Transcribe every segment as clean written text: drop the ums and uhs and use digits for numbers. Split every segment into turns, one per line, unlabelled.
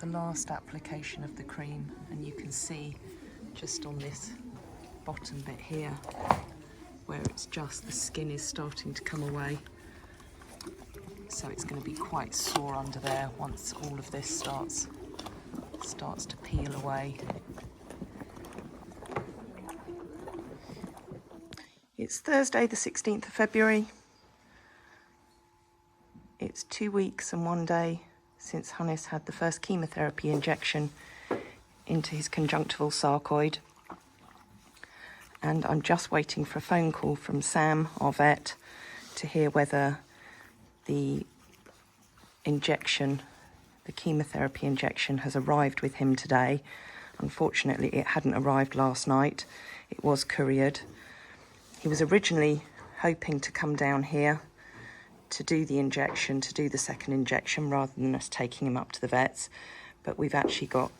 the last application of the cream, and you can see just on this bottom bit here where it's just the skin is starting to come away. So it's going to be quite sore under there once all of this starts to peel away. It's Thursday the 16th of February. It's 2 weeks and 1 day since Hannes had the first chemotherapy injection into his conjunctival sarcoid. And I'm just waiting for a phone call from Sam, our vet, to hear whether the injection, the chemotherapy injection, has arrived with him today. Unfortunately, it hadn't arrived last night. It was couriered. He was originally hoping to come down here to do the injection, to do the second injection, rather than us taking him up to the vets. But we've actually got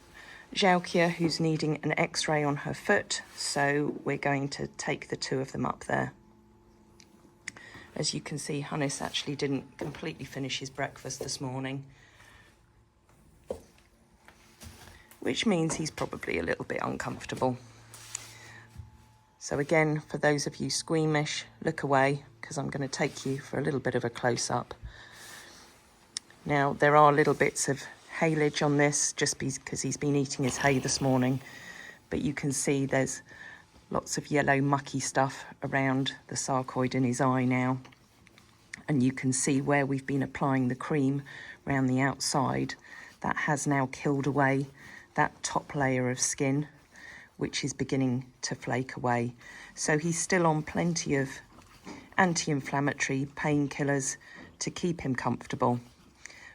Xiaoqia, who's needing an x-ray on her foot, so we're going to take the two of them up there. As you can see, Hannes actually didn't completely finish his breakfast this morning, which means he's probably a little bit uncomfortable. So again, for those of you squeamish, look away, because I'm going to take you for a little bit of a close-up. Now, there are little bits of haylage on this, just because he's been eating his hay this morning, but you can see there's lots of yellow mucky stuff around the sarcoid in his eye now, and you can see where we've been applying the cream around the outside. That has now killed away that top layer of skin, which is beginning to flake away. So he's still on plenty of anti-inflammatory painkillers to keep him comfortable,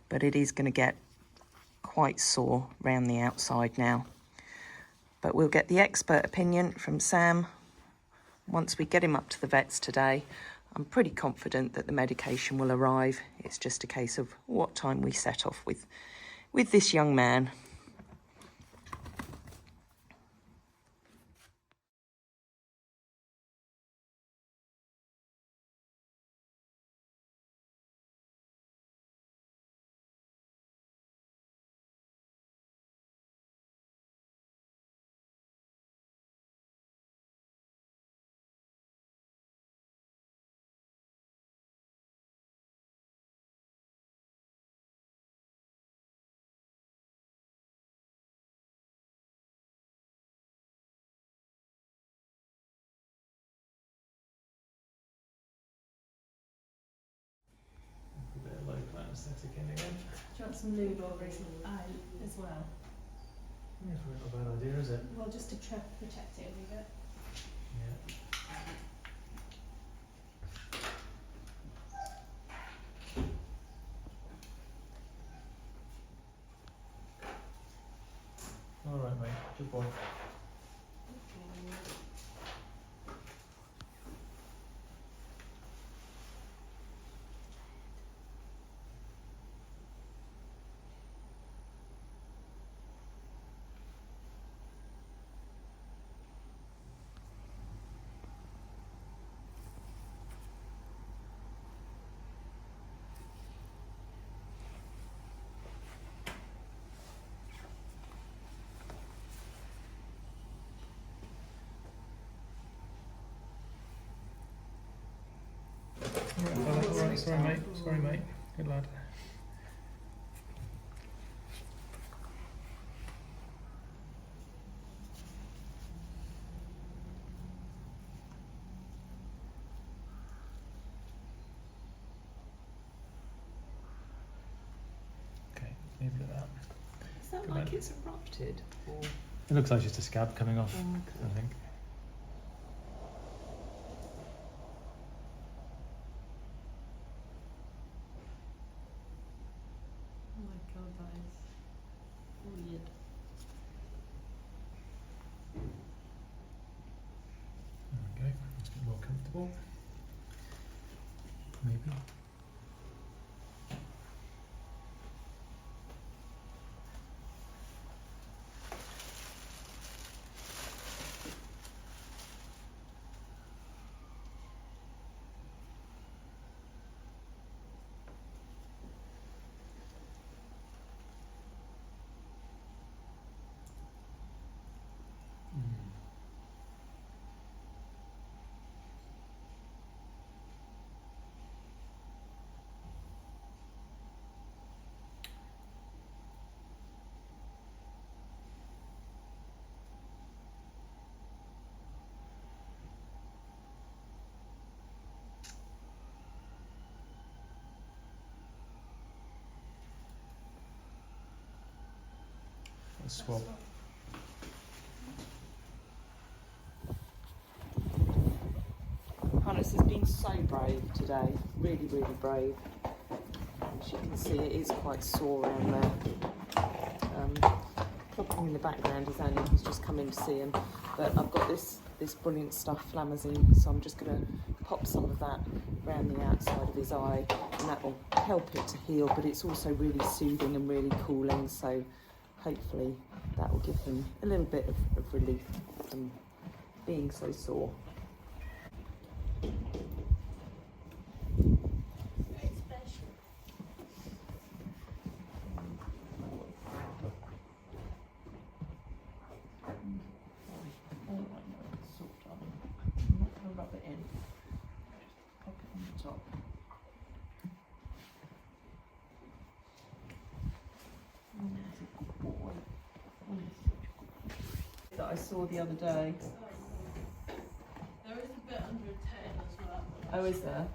but it is going to get quite sore round the outside now. But we'll get the expert opinion from Sam once we get him up to the vets today. I'm pretty confident that the medication will arrive. It's just a case of what time we set off with this young man.
Anesthetic in again.
Do you want some lube over his eye as well?
Yeah, it's not a bad idea, is it?
Well, just to protect it a wee bit.
Yeah. All right, mate. Good boy. All right, sorry, mate. Sorry, mate. Good lad. Okay, leave it at that.
Is that
Good
like
man.
it's erupted? Or...
It looks like just a scab coming off,
Okay.
I think.
Oh my god, that is weird.
Okay, let's get more comfortable. Maybe. a swab.
Hannes has been so brave today, really, really brave. As you can see, it is quite sore around there. Clocking in the background is Annie, who's just come in to see him. But I've got this brilliant stuff, Flamazine, so I'm just going to pop some of that around the outside of his eye, and that will help it to heal, but it's also really soothing and really cooling, so hopefully that will give him a little bit of relief from being so sore. That I saw the other day.
There is a bit under a 10 as well.
Oh, is there?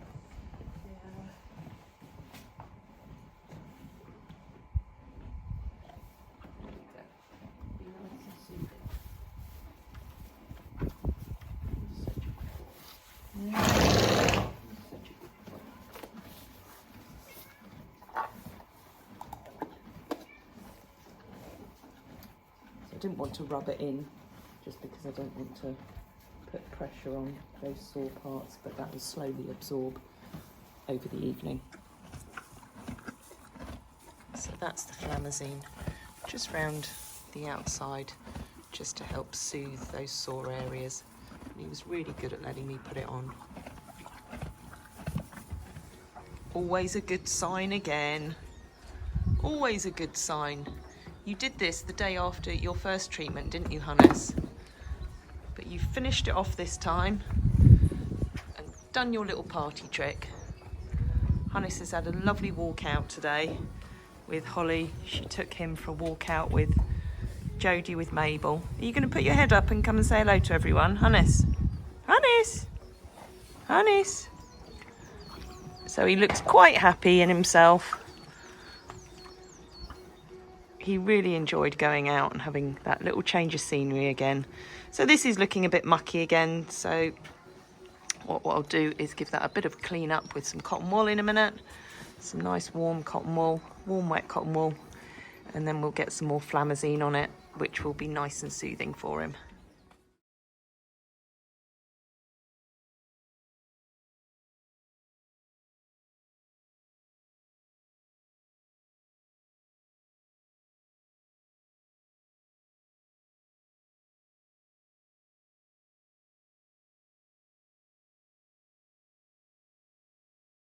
I didn't want to rub it in just because I don't want to put pressure on those sore parts, but that will slowly absorb over the evening. So that's the Flamazine, just round the outside, just to help soothe those sore areas. And he was really good at letting me put it on. Always a good sign again. Always a good sign. You did this the day after your first treatment, didn't you, Hannes? But you finished it off this time and done your little party trick. Hannes has had a lovely walk out today with Holly. She took him for a walk out with Jodie with Mabel. Are you going to put your head up and come and say hello to everyone? Hannes? Hannes? Hannes? So he looks quite happy in himself. He really enjoyed going out and having that little change of scenery again. So this is looking a bit mucky again. So what I'll do is give that a bit of clean up with some cotton wool in a minute. Some nice warm cotton wool, warm wet cotton wool. And then we'll get some more Flamazine on it, which will be nice and soothing for him.